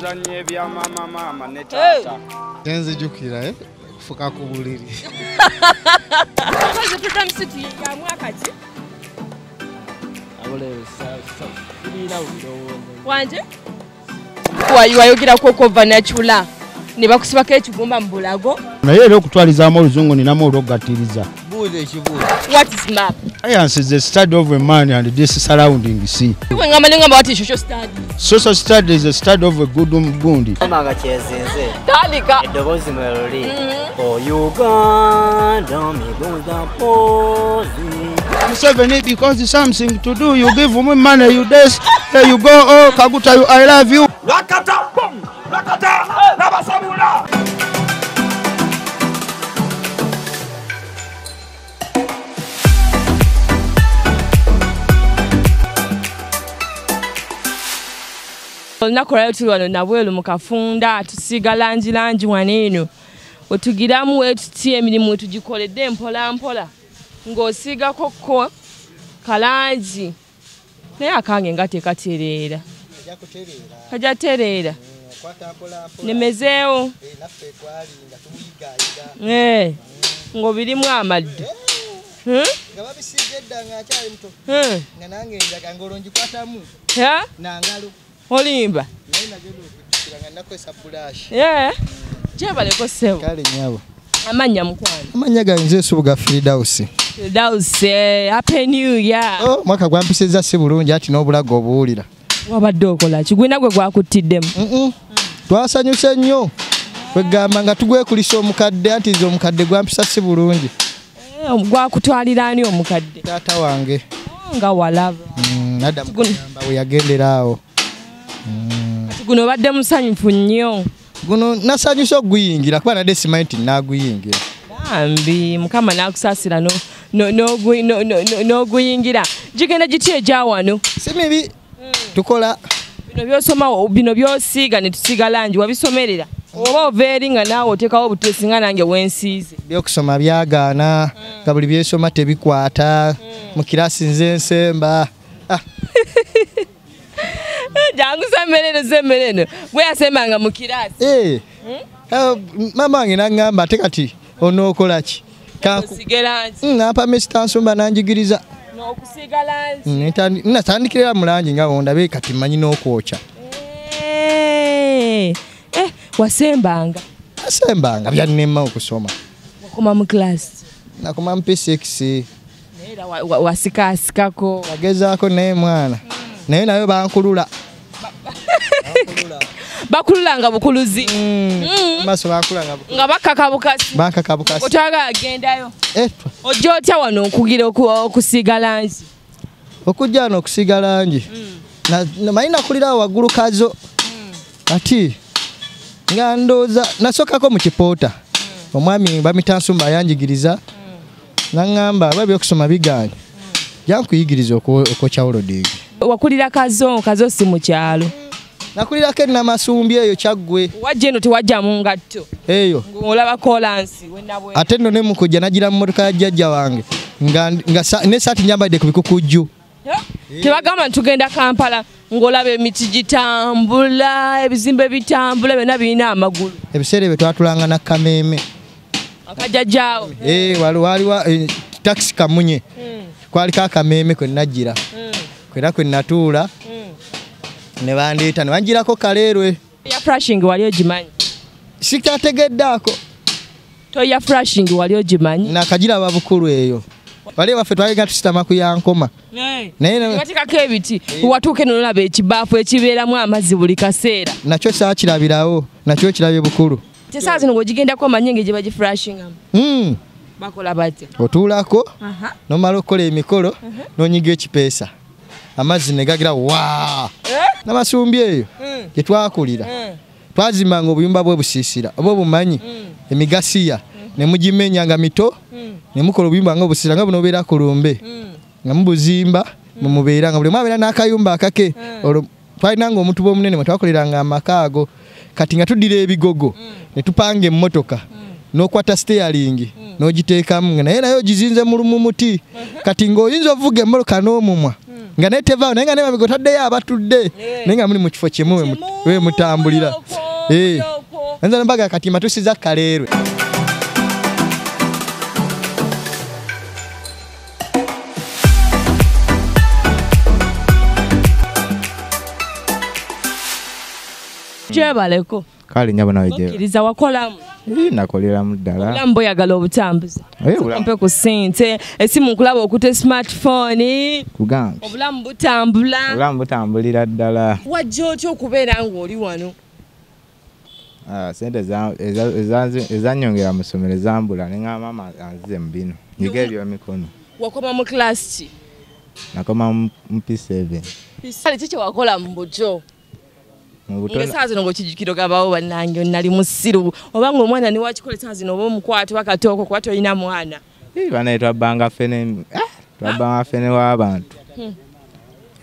tuzanye bya mama ne tata. Tenze jukira kufuka ku buliri. Kwaje program city ya mwaka ki? Abole sasa. Kulira udo. Wanje? Wayogira koko vanachula. Ne bakusibako ekigumba mu bulago. Naye era okutwalizaamu oluzungu ninamu olw'okugatiriza. Buuza ekibuuzo. What is map? Science is the study of a man and this surrounding sea. Ngamba what is social study? Social study is the study of a good gundi. Amanga kyezinze. Talika. Eddoboozi meloli. Oh Uganda migonda pozi. Museveni, because it's something to do, you give women money, you this, there you go, oh Kaguta, I love you. Rakata bom, rakata nabasabula. Olunaku lwali tuli wano nabwelu mu kafunda tusiiga langi waneeno wetugiramu wetuti emirimu tugikoledde mpola mpola ng'osiigako ko kalangi naye akange nga tekatereera kajja tereera nemezeewo ng'obirimu amadde Olimba. Jabaleko sewo. Kale nyabo. Amanya mukwano. Amanya ganze subuga Firdaus. Firdaus, happy new year. Oh, mwaka gwampiseza si bulungi ati n'obulago obuwulira. Wabadde okola kigwina gwe gwakutiddemu. Twasanyuse nnyo. Kwegamba nga tugwekulisa omukadde ati nze omukadde gwampisa si bulungi. Gwakutwalira ani omukadde? Taata wange. Nga walaba. Nadda mugamba we yagendera awo. Guno badde musanyufu nnyo. Guno nasanyusa okuguyingira kuba nadde simanyi naguyingira. Bambi Mukama n'akusaasira n'oguyingira. Gigenda gitya egya wano? Si mibi. Tukola. Bino by'osoma bino by'osiiga ne tusiiga langi wabisomerera? Oba ova eri nga naawe oteekawo obuteesi nga nange wensiize? By'okusoma byagaana nga buli byesoma tebikwata mu kiraasi nze nsemba. Jangu semereno gwe yasembanga mu kiraasi. Mama wange n'angamba ate kati onookola ki? Osiige langi. Nampa Mr. Nsumba n'anjigiriza. N'okusiiga langi. Natandikira mu langi nga ondabe kati mmanyi n'okwokya. Wasembanga? Nasembanga byannema okusoma. Wakoma mu kiraasi? Nakoma mu P6. Era wasikaasikako. Wagezaako naye mwana. Naye nayo bankulula. Bakululanga bukuluzi. Maso bakulanga bukuluzi. Nga bakaka bukasi. Bakaka bukasi. Otwaga agendayo. Ojja otya wano okugira okusiiga langi? Okujja wano okusiiga langi. Namanyi nakulira waggulu kazo. Ati nga ndooza nasookako mu kipoota. Omwami Bamita Nsumba yanjigiriza. Nangamba babyokusoma biganye. Jankuyigiriza okokya olodingi. Wakulira kazo si mu kyalo. Nakulirako Namasumbi eyo Kyaggwe. Wajja eno tewajja mu ngatto. Eyo. Ng'olaba kolansi wennabwe. Ate nno ne mukujja nagira mu mmotoka ya jjajja wange. Nga ne saati nyambadde ku bikukujju. Tebagamba tugenda Kampala ng'olaba emiti gitambula, ebizimbe bitambula, byonna birina amagulu. Ebiseera ebyo twatulanga na Kameeme. Akajjajjaawo. Waliwo taxi Kamunye. Kwaliko Akameeme kwe najjira. Kwera kwe natuula. Ne bandeeta ne banjirako Kaleerwe. Ya flashing wali ogimanyi? Sikategeddaako. Toya flashing wali ogimanyi? Nakagiraba bukulu eyo. Wali waffe twalinga tusitama ku Yankoma. Naye batikako ebiti watuuke n'olaba ekibaafu ekibeeramu amazzi buli kaseera. Nakyo saakirabirawo, nakyo kirabye bukulu. Tesaazi ngo ogigendako omanye engeri gye bagiflashingamu. Bakola batya? Otuulako n'omala okukola emikolo n'onyiga ekipeesa. Amazzi ne gagira waa. Namasumbi eyo gye twakulira. Twazimbanga obuyumba bw'obusiisira oba obumanyi emigasiya ne mugimenya nga mito ne mukola obuyumba nga obusiisira nga buno obeera ku lumbe nga mubuzimba mumubeera nga buli mwabeera n'akayumba akake. Twalinanga omutuba omunene mwe twakoleranga amaka ago kati nga tuddira ebigogo ne tupanga emmotoka n'okwata steering n'ogiteekamu naye nayo gizinze mu muti kati ng'oyinza ovuga emmoloka n'omumwa nga naye tevaawo naye nga ne mabega otaddeyo abatudde naye nga muli mu kifo kimu we mutambulira nza nembaga kati matusiza kaleerwe Jebaleko. Kale nyabo nawe je. Okiriza wakolamu. Nakolera muddala. Olambo yagala obutambuza. Mpe ku ssente, esimu nkulaba okute smartphone. Kugambi. Obulamu butambula. Obulamu butambulira ddala. Wajja otya okubeera ng'oli wano? Sente ezanyongera mu ssomero zambula ne ngamba mama anzize mu bino. Nyiga eby'emikono. Wakoma mu class ki? Nakoma mu P7. Kale kiki wakola mu buto? Ngesa zino ngokijikiro gabawo bannange nali musiru obanga omwana ni wakikolesa zino oba omukwate wakatoko kwa toyina mwana bana twabanga fene twabanga fene w'abantu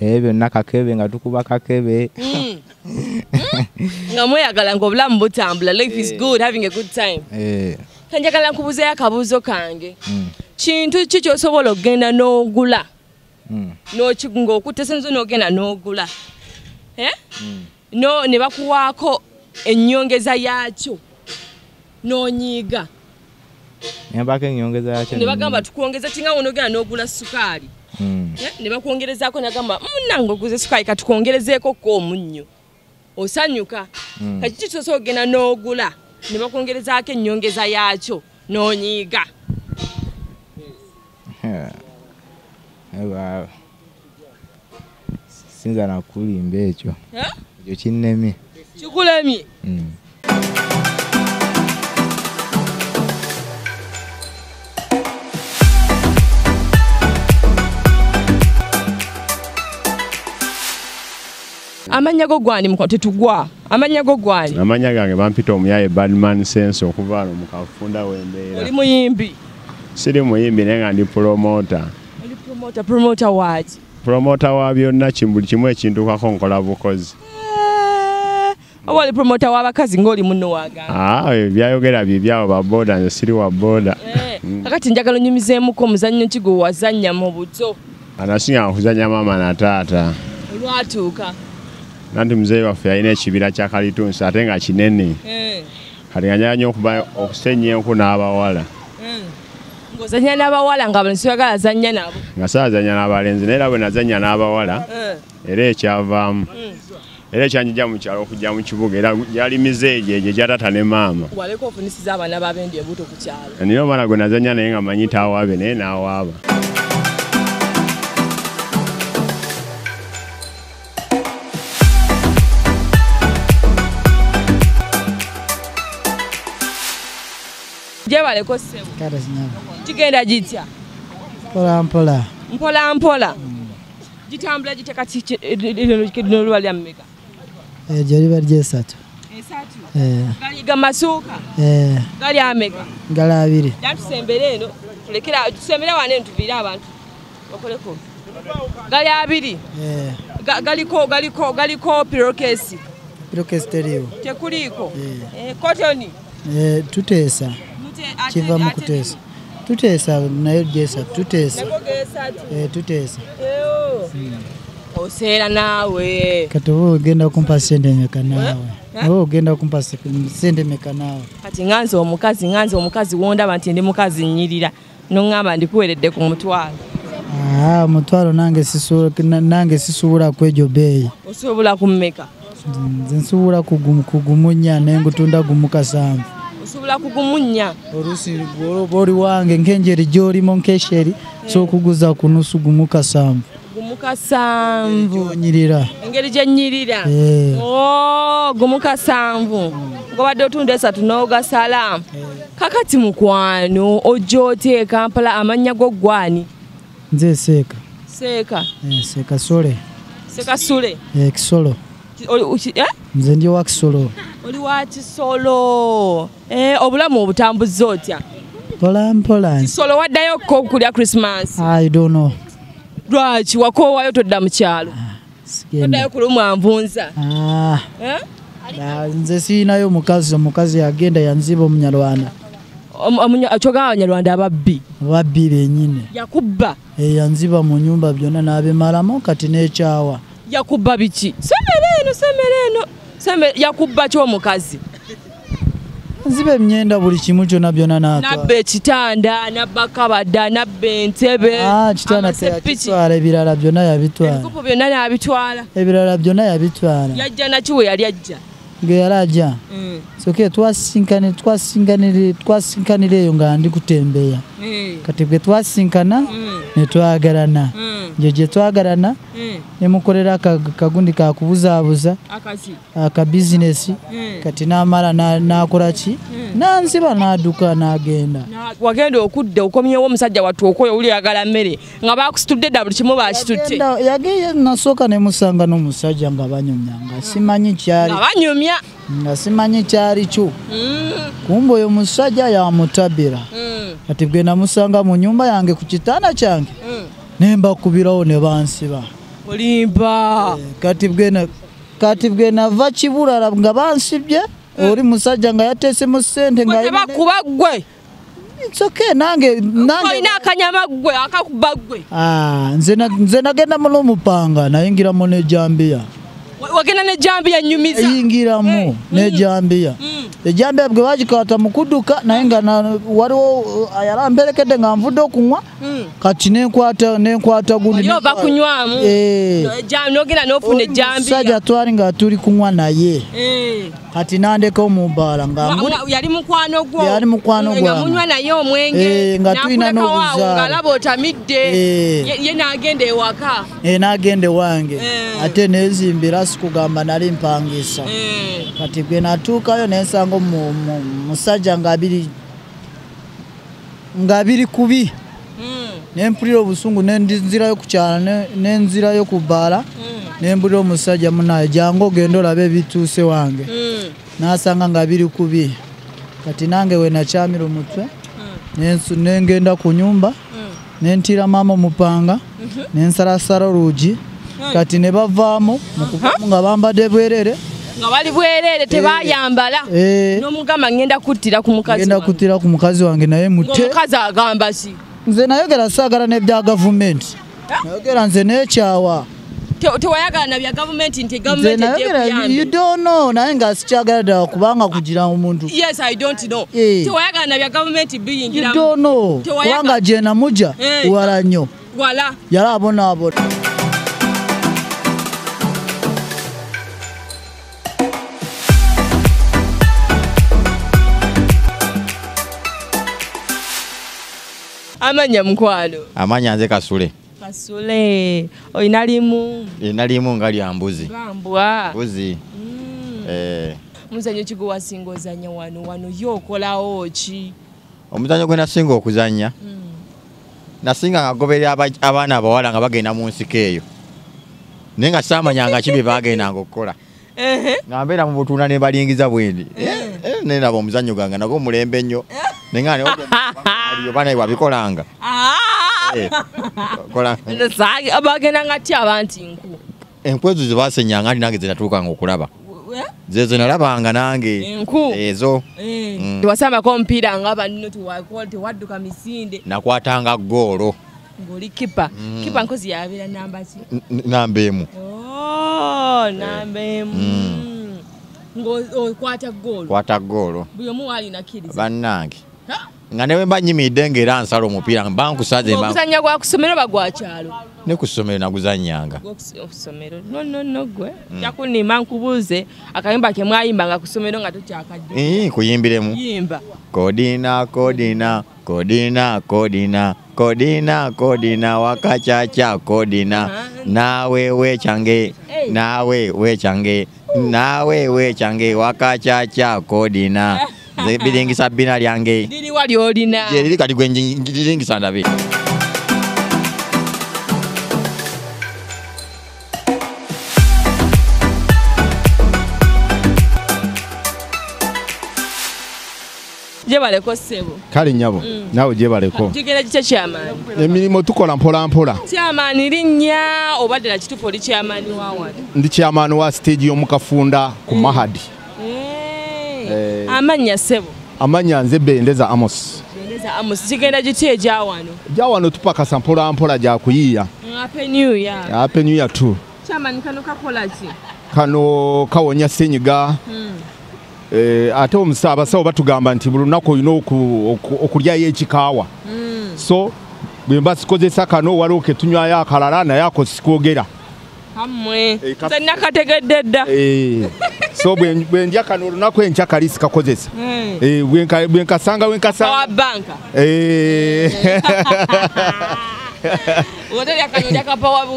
ebyo nakakebe nga tukuba kakebe nga mweyagala ng'obulamu butambula life is good having a good time kanjagala nkubuzeeyo akabuuzo kange kintu ki ky'osobola okugenda n'ogula ng'okutte senzo n'ogenda n'ogula no ne bakuwaako ennyongeza yaakyo n'onyiiga nyambako ennyongeza yaakyo ne bagamba tukwongeza kinga onogenda n'ogula sukaali ne bakwongerezaako nagamba nange oguze sukaali katukwongerezeeko ko omunnyo osanyuka kati kitosobola okugenda n'ogula ne bakwongerezaako ennyongeza yaakyo n'onyiiga sinza nakulimba ekyo ekyo kinnemye kikulemye amanya go gwani muko tetugwa amanya go gwani amanya gange bampita omuyaye Badman Sense okuva no mukafunda wembeera oli muyimbi siri muyimbi nenga ndi promoter oli promoter what promoter wa byonna kimbuli kimwe ekintu kako nkola bukozi awali promoter w'abakazi ng'oli munno waagala byayogera bibyawo ba boda nze siri wa boda kakati njagala onyumizeemuko omuzannyo ki gwe wazannya mu buto anasinga kuzannya mama na taata olwatuuka nanti muzeeyi waffe yalina ekibira kya kalitunsi ate nga kinene kati nga njagala nnyo okusenya enku n'abawala ng'ozannya n'abawala nga buli siyagala azannya nabo nga saazannya n'abalenzi naye era bwe nazannya n'abawala era ekyavaamu era ekyanjija mu kyalo okujja mu kibuga era yali mizeeyi egyo gyatata ne maama waleka ofunisiza abaana b'abendi ebuto ku kyalo niyo omwana gwe nazannya naye nga manyi tawaabe naye n'awaaba Jebaleko ssebo Kale sinyama. kigenda gitya Mpola. mpola gitambula giteka kino lwali ameka Joli barje 3. esatu gali gamasuuka gali ameka Gala 2. yatusembera eno tulekera tusembera wane ntubire abantu bakoleko gali 2 galiko pirokesi Stereo. tekuliko kotoni Tutesa. Kiva mu kutesa. Tutesa nayo jesa tutesa. Tutesa. Oseera naawe. Kati ogenda kumpa sente meka naawe. Ogenda kumpa sente meka naawe. Kati nganze omukazi wondaba nti ndi mukazi nyirira. Nongamba ndikuweredde ku mutwalo. Mutwalo nange sisuubula kwejo beeyi. Osuubula kummeka? Nze nsuubula kugumunya naye ngutunda gumu 7. Osuubula kugumunya? Oluusi oli wange ng'enjeri gy'olimu nk'esheri so okuguza ku nusu gumu 7. Gumu 7. Onyirira. Engeri gye nnyirira? Gumu 7. Ngobadde otunda 3 n'ogasala. Kakati mukwano ojja oteeka Kampala amannya go gwani? Nze Seeka. Seeka? Seeka Sole. Seeka Sule? Kisolo. Nze ndi wa Kisolo. Oli wa Kisolo. Obulamu obutambuza otya? Mpola. Kisolo waddayo ko kulya Christmas? I don't know. Lwaki wakoowayo todda mu kyalo? Toddayo kulumwa nvunza? Nze siinayo omukazi yagenda yanziba omunyalwana. Achoga Abanyarwanda ababbi. Babbi benyine. Yakubba. Yanziba mu nyumba byonna n'abimalamo kati n'ekyawa. Yakubba biki? Semereno. Yakubba ky'omukazi. Nziba emyenda buli kimu kyonna byonna n'atwala. Nabba ekitanda, nabba kabada, nabba entebe. Kitanda teyakitwala, ebirala byonna yabitwala. Ebikopo byonna n'abitwala. Ebirala byonna yabitwala. Yajja nakiwe yali ajja. Ngeyalaja. Soke twasinkana eyo nga ndi kutembeya. Kati bwe twasinkana ne twagalana. Gye twagalana ne mukolera akagundi ka kubuzaabuza aka business kati n'amala n'akola ki n'anziba n'adduka n'agenda. Wagenda okudde okomyewo omusajja wattu okoyo uli yagala mmere nga baakusitudde dda buli kimu baakitutte. Yagenda nasooka ne musanga n'omusajja nga banyumya nga simanyi kyali. Nga simanyi kyali kyo. Kumbe oyo musajja yamutabira. Kati bwe namusanga mu nyumba yange ku kitanda kyange nemba kubirawo ne bansiba. Olimba. Kati bwe nava Kibulala nga bansibye oli musajja nga yateese mu ssente nga bakuba ggwe. It's okay nange olina akanyama ggwe akakuba ggwe. Nze nagenda mu n'omupanga nayingiramu n'ejambiya. Wagenda n'ejambiya nyumiza. Yingiramu n'ejambiya. Ejambiya bwe bagikata mu kudduka naye nga waliwo ayalamberekedde nga nvudde okunywa kati nenkwata gundi. Yo bakunywamu. N'ogenda n'ofuna ejambiya. Sajja twali nga tuli kunywa naye. Kati nandeko mu bbaala nga yali mukwano gwo. Yali mukwano gwange. Nga munywa naye omwenge. Nga tulina n'obuzaala. Ng'alaba otamidde. Ye n'agenda ewaka. N'agenda ewange. Ate nezimbira sikugamba nali mpangisa. Kati bwe natuukayo nensanga musajja nga abiri kubi. Nempulira obusungu nenzirayo kukyala nenzirayo ku bbaala. Nembulira omusajja munaye jangu ogenda olabe ebituuse wange. Nasanga nga abiri kubi. Kati nange we nakyamira omutwe. Nengenda ku nyumba. Nentira maama omupanga. Nensalasala oluugi. Kati ne bavaamu nga bambadde bwerere. Nga bali bwerere tebayambala. N'omugamba ngenda kuttira ku mukazi wange. Ngenda kuttira ku mukazi wange naye mutte. Omukazi agamba si. Nze nayogera saagala n'ebya gavumenti. Nayogera nze n'ekyawa. Tewayagala na bya gavumenti nti gavumenti ejja. You don't know naye nga sikyagala ddala kubanga kugira omuntu. Yes, I don't know. Tewayagala na bya gavumenti biyingira. You don't know. Kubanga gye namuja wala nnyo. Wala. Yali abonaabona. Amanya mukwano. Amanya nze Kasule. Kasule. Oyina limu. Ina limu nga lya mbuzi. Gambwa. Mbuzi. Muzanyo kigo wasinga ozanya wano yokolawo ki? Omuzanyo gwe nasinga okuzanya. Nasinga ngagoberera abaana abawala nga bagenda mu nsiko eyo. Naye nga saamanyanga kibi bagendanga okukola. Nga mbeera mu butunda ne balingiza bwendi. Ne nabo omuzanyo gange nago mulembe nnyo. Nengane aliyo bana wabikolanga. Kola. Nzagi abagenda ngati abantu nku. Enkwezu zibasenyanga ali nange zinatuukanga okulaba. Zezo nalabanga nange. Enku. Ezo. Twasamba ko mpira ngaba nno tuwadduka misinde. Nakwatanga ggoolo. Ngoli kipa. Kipa nkozi yabira namba ki? Namba emu. Namba emu. Kwata ggoolo. Kwata ggoolo. Buyo muwali nakiriza. Bannange. Nga newe mbanyimidde ng'era nsala omupiira bankusaze okuzanya gwa kusomero bagwa kyalo ne ku ssomero naguzanyanga okusomero no gwe yakunima nkubuuze akayimba ke mwayimbanga ku ssomero nga tokyakajja kuyimbiremu yimba kodina wakachacha kodina nawe wechange wakachacha kodina biringisa bina lyange liri wali olina liri kati gwe njiringisa ndabe jebaleko sebo kale nyabo nawe jebaleko jigera kiche chairman emilimo tukola mpola chairman linnya obadde na kitupo li chairman wawa ndi chairman wa stage yo mukafunda ku Mahadi amanya sebo Amanya nze Bendeza Amos. Bendeza Amos kigenda giti ejawano. Jawano tupakasa mpola mpola gya kuyiya. Happy New Year. Happy New Year too. Chairman kano kakola ki? Kano kawonya senyiga. Ate abasawo batugamba nti bulunaku olina okulyayo ekikaawa. So bwe mbasikozesa kano waliwo ke tunywayo akalala naye ako sikwogera. Hamwe. Nze nakategedde dda. So bwe ndya kano olunaku enkya kali sikakozesa. Bwenkasanga Power bank. Woteri akanyoja ka power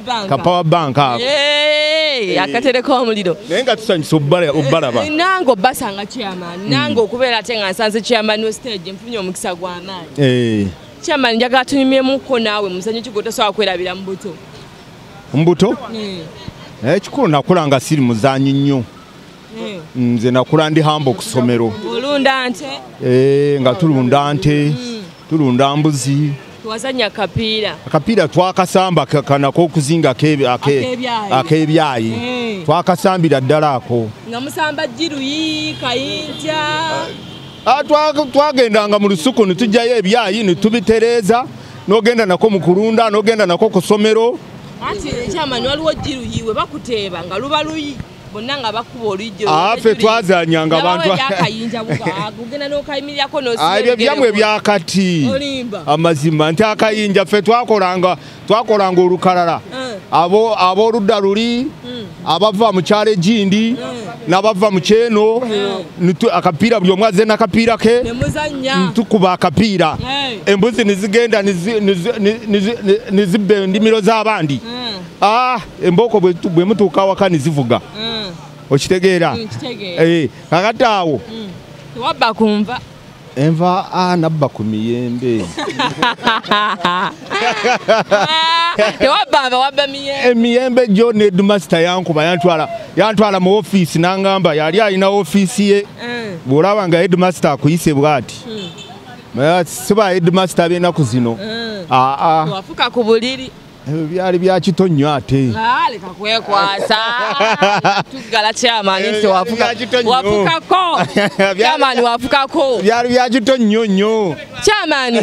bank. Ka power bank. Akatereko omuliro. Naye nga tusanyusa obbalaba. Nango basanga chairman. Nango okubeera ate nga nsanze chairman no stage mfunye omukisa gw'amaanyi. Chairman njagala tunyumyemukko naawe musanyu kigotosobola kwerabira mu buto. Mbuto? Ekikulu nakula nga siri muzanyi nnyo. Nze nakula ndi hambo ku ssomero. Olunda nte? Nga tulunda nte, tulunda mbuzi. Tuwazanya kapiira. Akapiira twakasamba kanako okuzinga ak'ebyayi. Twakasambira ddala ako. Nga musamba Jiruyi, Kayinja. Twagendanga mu lusuku ne tujjayo ebyayi ne tubitereeza n'ogenda nako mu kulunda n'ogenda nako ku ssomero. Ati chairman waliwo Jiruyi we bakuteeba nga luba luyi. Bonna nga bakuba olijjo. Ffe twazanyanga abantu. Akayinja bugenda n'okayimiryako n'osibira. Ebyo byamwe byakati. Amazima nti akayinja ffe twakolanga olukalala. Ab'oludda luli, abava mu kyalo egindi, n'abava mu kyeno, akapiira buli omu azze n'akapiira ke. Tukuba akapiira. Embuzi ne zigenda ne zibba endimiro z'abandi. Embooko bwe mutuuka awaka ne zivuga. Okitegeera? Kakati awo. Tewabba kunva. Enva nabba ku miyembe. Tewabba wabba miyembe. Emiyembe gyo ne headmaster yankuba yantwala mu ofiisi n'angamba yali alina ofiisi ye. Bw'olaba nga headmaster akuyise bw'ati. Siba headmaster b'ennaku zino. Wafuka ku buliri. Byali bya kitonnyo ate. Leka kwekwasa. Tugala chairman nti wafukako. Chairman wafukako. Byali bya kitonnyo nnyo. Chairman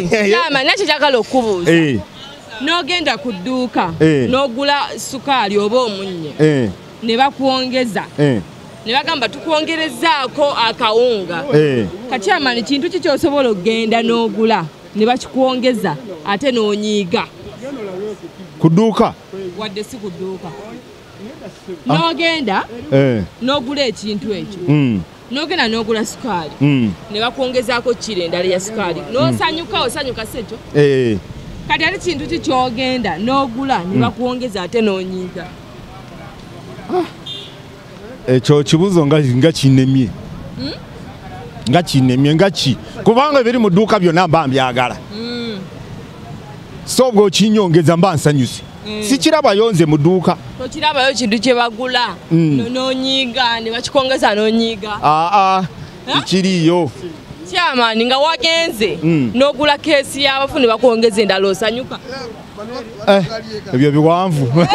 nakyo kyagala okubuuza. N'ogenda ku dduuka n'ogula sukaali oba omunnyo ne bakwongeza. Ne bagamba tukwongerezaako akawunga. Chairman kintu ki ky'osobola okgenda n'ogula ne bakikwongeza ate n'onyiiga. Kuduuka? Wadde si kuduuka. N'ogenda n'ogula ekintu ekyo. N'ogenda n'ogula sukaali. Ne bakwongezaako kiro endala ya sukaali. N'osanyuka sekyo. Kati ate kintu ki ky'ogenda n'ogula ne bakwongeza ate n'onyiiga. Ekyo kibuzo nga kinnemye. Nga kinnemye nga ki? Kubanga ebiri mu dduuka byonna mba mbyagala. So ng'okinyongeza mba nsanyuse. Sikirabayo nze mu dduuka. Tokirabayo kintu kye bagula n'onyiiga ne bakikongeza n'onyiiga. Kiriyo. Chairman nga wagenze n'ogula keesi y'abafu ne bakwongeza endala osanyuka. Ebyo biwanvu.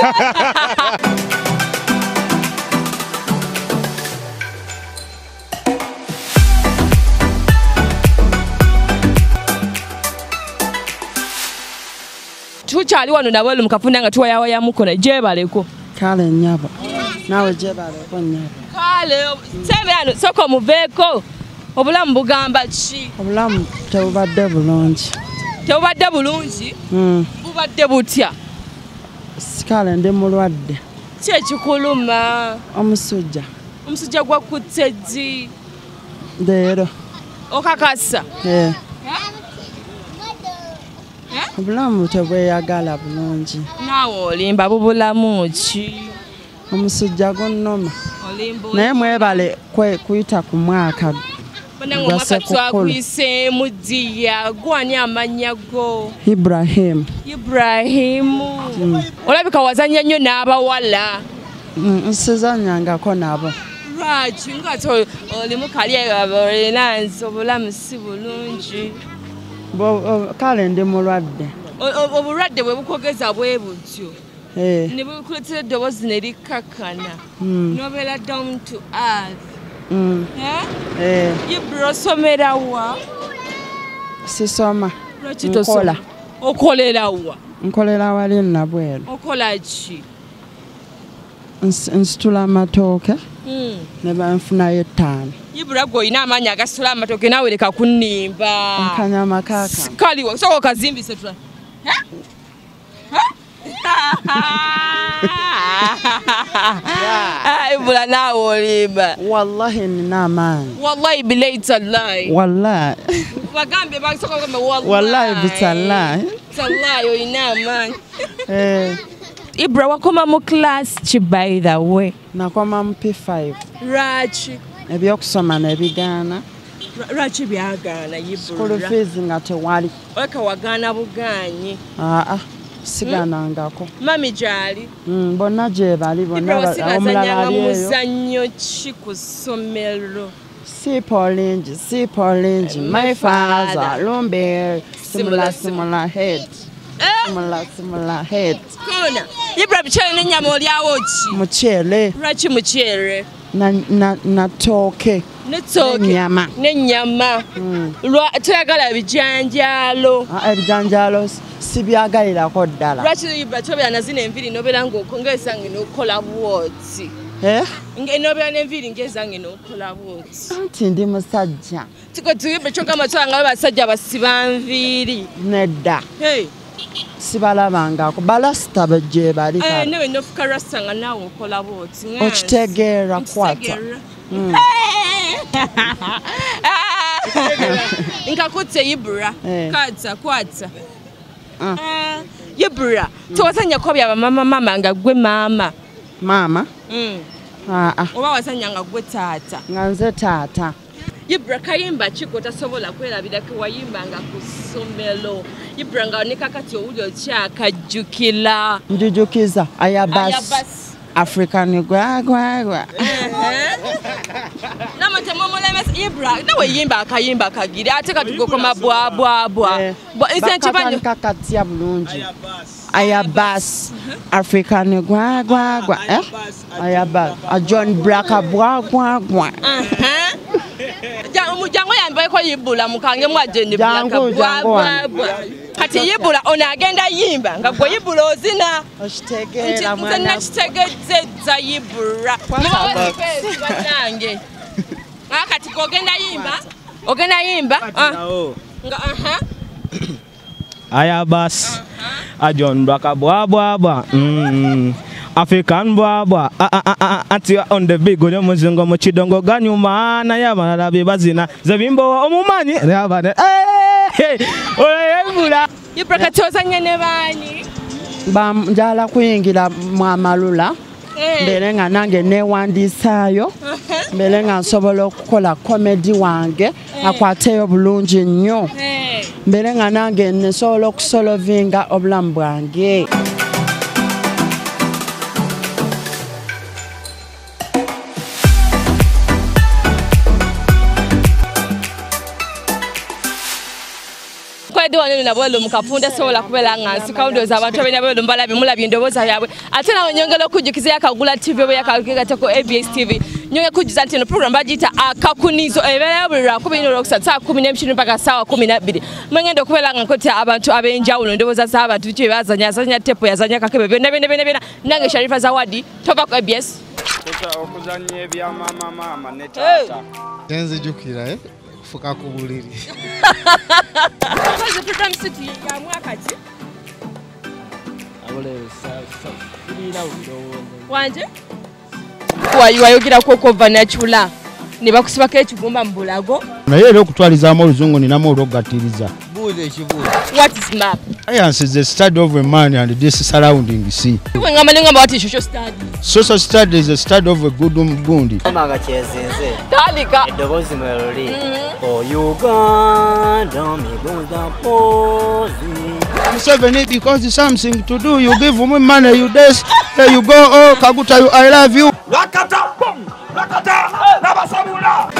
Tukyali wano nabwelu mukafunda nga tuwayawayamuko na jebaleko. Kale nyaba. Nawe jebaleko nyaba. Kale sebe ano soko muveeko. Obulamu bugamba ki? Obulamu tebubadde bulungi. Tebubadde bulungi? Bubadde butya? Kale ndi mulwadde. Ki ekikuluma? Omusujja. Omusujja gwakutte ddi? Leero. Okakasa? Obulamu tebweyagala bulungi. Naawe olimba bubulamu ki? Omusujja gunnoma. Naye mwebale kuyita ku mwaka. Banango mwaka twakwiseemu ddiya gwani amannya go? Ibrahim. Olabika wazanya nnyo n'abawala. Nsizanyangako nabo. Lwaki ngati olimu kali olinaansi obulamu si bulungi. Kale ndi mulwadde. Obulwadde bwe bukogeza bwe butyo. Ne bukuleetera eddoboozi ne likkakana. N'obeera down to earth. Ibra somera wa? Sisoma. Nkola. Okolera wa? Nkolera wali nabwera. Okola chi? Nsitula amatooke. Ne banfunayo 5. Ibra go ina amanya agasitula amatooke nawe leka kunnimba. Nkanyama kaka. Kali wa soko kazimbise tula. Ibra nawe olimba. Wallahi nina amaanyi. Wallahi billahi tallahi. Wallahi. Wagambe bakisoko kama wallahi. Wallahi bitallahi. Tallahi oyina amaanyi. Ibra wakoma mu class chi by the way. Nakoma mu P5. Rachi. Ebyokusoma nebigaana. Rachi byagaana Ibra. School fees nga tewali. Weka wagaana bugaanyi. Sigaanangako. Mami gyali. Bonna gye bali bonna omulala ali eyo. Muzannyo ki ku ssomero? Si Paulingi, my father, Lumber, similar head. Similar head. Kona. Ibra bichele n'ennyama olyawo ki? Muchele. Lwaki muchele? Na toke. N'ennyama. Toyagala bijanjaalo. Ebijanjaalo sibyagalirako ddala. Lwaki Ibra tobeera na zino enviiri n'obeera ng'okongezange n'okola bwoti? N'obeera n'enviiri ng'ezange n'okola bwoti? Anti ndi musajja. Tiko tuyibwe kyokka amatwala nga basajja basiba nviiri. Nedda. Sibalabangako balasita gye bali kale. Newe nofuka rasta nga naawe okola bwoti. Okitegeera kwata. Nkakutse Ibra. Kwata. Ibra. Towasanya ko byaba mama nga gwe mama. Mama? Oba wasanya nga gwe taata. Nga nze taata. Ibra kayimba kiko tasobola kwerabirako wayimbanga ku ssomero. Ibra nga onika kati owuli okyakajjukira. Njujukiza ayabas. African gwagwagwa. Namate momolemesa Ibra nawe yimba akayimba kagira ate katugokoma bwa. Ise chibanyo kakati ya bulungi. Ayabas. African gwagwagwa. Ayabas. A John Braka bwagwagwa. Jango yambaye ko yibula mukange mwajendi bwa. Kati yibula ona agenda yimba nga gwe yibula ozina. Oshitegeera mwana. Nna kitegezza yibula. Nange. Kati ogenda yimba? Ogenda yimba? Nga Ayabas. A John Braka bwa. African bwabwa ati on the big go muzungu mu kidongo ganyuma na yabana bibazina zebimbo omumanyi yabane oyebula Ibra katozanya ne bani njala kuyingira mu amalula mbere nga nange newandiisaayo mbere nga nsobola okukola comedy wange akwateyo bulungi nnyo mbere nga nange nsobola okusolovinga obulamu bwange. Wano nabolo mukafunda sobola kubera ngansi kaundoza abantu abena bolo mbalabi mulabi ndoboza yabwe ate nawo nyongera okujjukiza yakagula TV oba yakagata ko ABS TV nyonge kujuza ntino program bagita akakunizo ebera buli lwakubino lwokusatu 10 mpaka saa 12 mwengendo kubera ngankoti abantu abenjawulo ndoboza za abantu bitu bazanya tepo yazanya kakebe bena nange Sharifa Zawadi tova ko ABS okuzanya ebya mama ne tata tenze jukira fuka ku buliri. Kwaje program city ya mwakati? Abole sabira udo. Wanje? Wayogira ko kova nachula. Ne bakusibako ekigumba mbulago. Naye era okutwalizaamu oluzungu ninamu olwogatiriza. Buuze ekibuuzo. What is map? Science is the study of a man and this surrounding sea. Ngamalenga what is social study? Social study is the study of a good gundi. Amaga chezenze. Talika. Edobozi melody. Oh Uganda migonda pozi. Museveni, because it's something to do, you give me money, you dance, there you go, oh Kaguta, I love you. Rakata, boom, rakata, nabasabula.